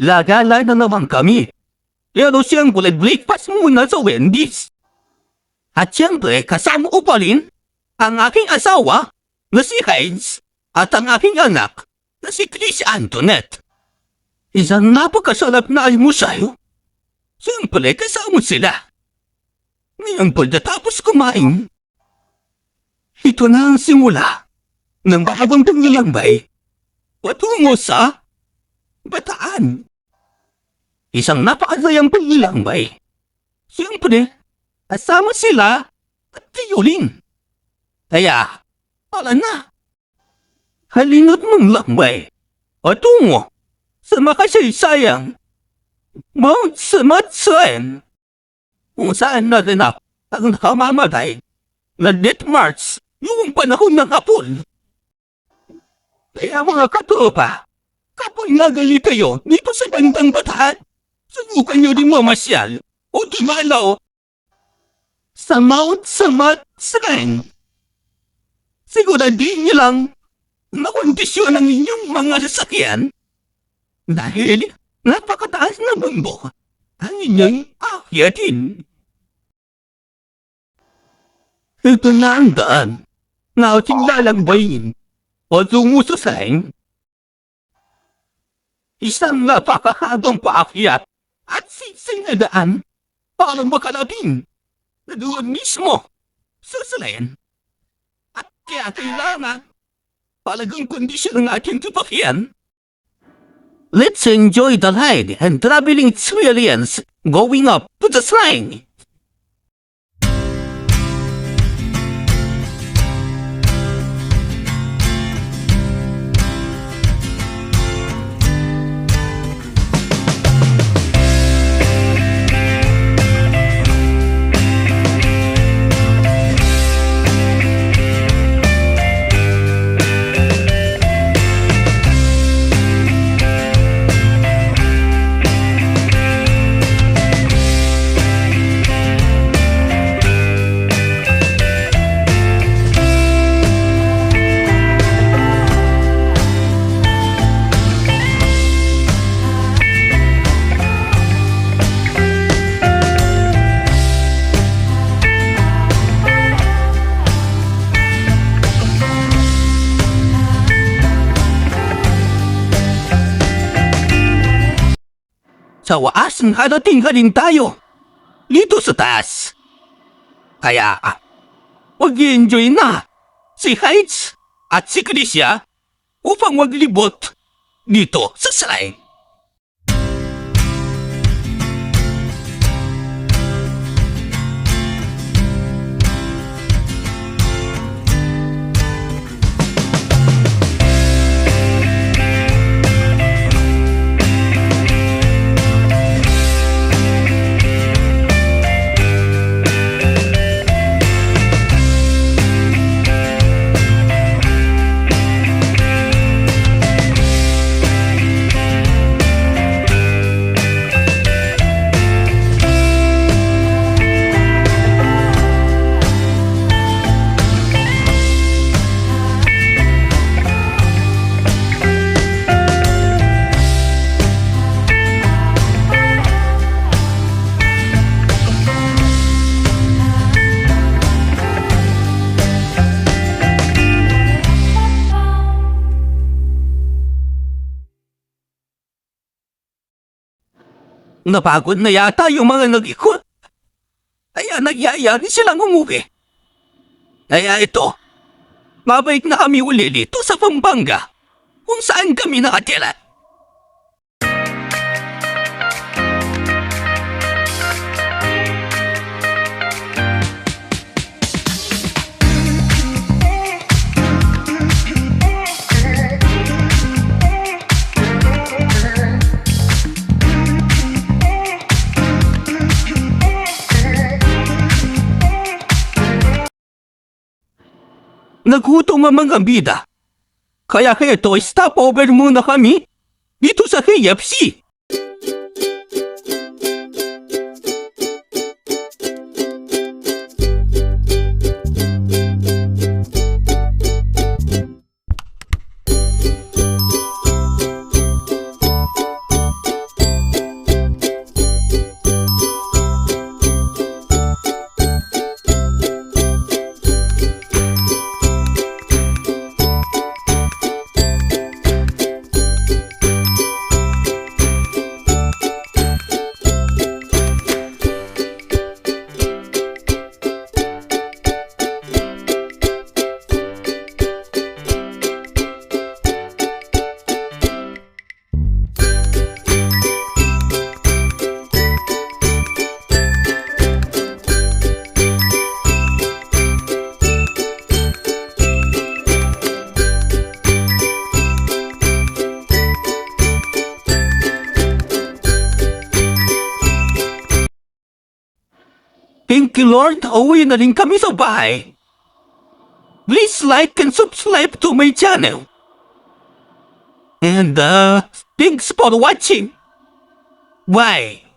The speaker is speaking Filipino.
Gagala na naman kami. Pero siyempre, breakfast muna sa Wendy's. At siyempre, kasama ko pa rin ang aking asawa na si Heinz at ang aking anak na si Chris Antoinette. Isang napakasarap na almusal. Siyempre, kasama sila. Ngayon pagkatapos kumain, ito na ang simula ng bagong paglalambay patungo sa Bataan. Isang napakasayang paglalambay. Siyempre, kasama sila at tiyulin. Kaya, pala na. Halina't mong lambay patungo sa makasaysayang Mount Samatsan, kung saan natin ang nakamamatay na death march yung panahon ng hapon. Kaya mga katropa, kapag nagali kayo dito sa bandang Bataan, subukan nyo rin mamasyal o dumalaw sa Mount Samatsan. Siguraduhin nyo lang na kondisyon ang inyong mga sasakyan dahil napakataas na bundok ang inyong akyatin. Ito na ang daan na ating lalagbayin patungo sa Saing. Isang napakahabang paakyat at siksing na daan para makarating na doon mismo sa Saing. At kaya kailangan talagang kondisyon ng ating sasakyan. Let's enjoy the ride and traveling experience going up to the shrine. Sa waas, harating ka rin tayo dito sa taas. Kaya, mag-enjoy na si Heights at si Chrisia upang maglibot dito sa shrine. Napagod na yata yung mga nag-ikot. Kaya nagyayari silang umuwi. Kaya ito, mabalik na kami uli dito sa Pampanga kung saan kami nakatira. Nagutom ang mga bida. Kaya ito, stopover muna kami dito sa KFC. Thank you, Lord. Uwi na rin kami sa bahay. Please like and subscribe to my channel. And thanks for watching. Bye.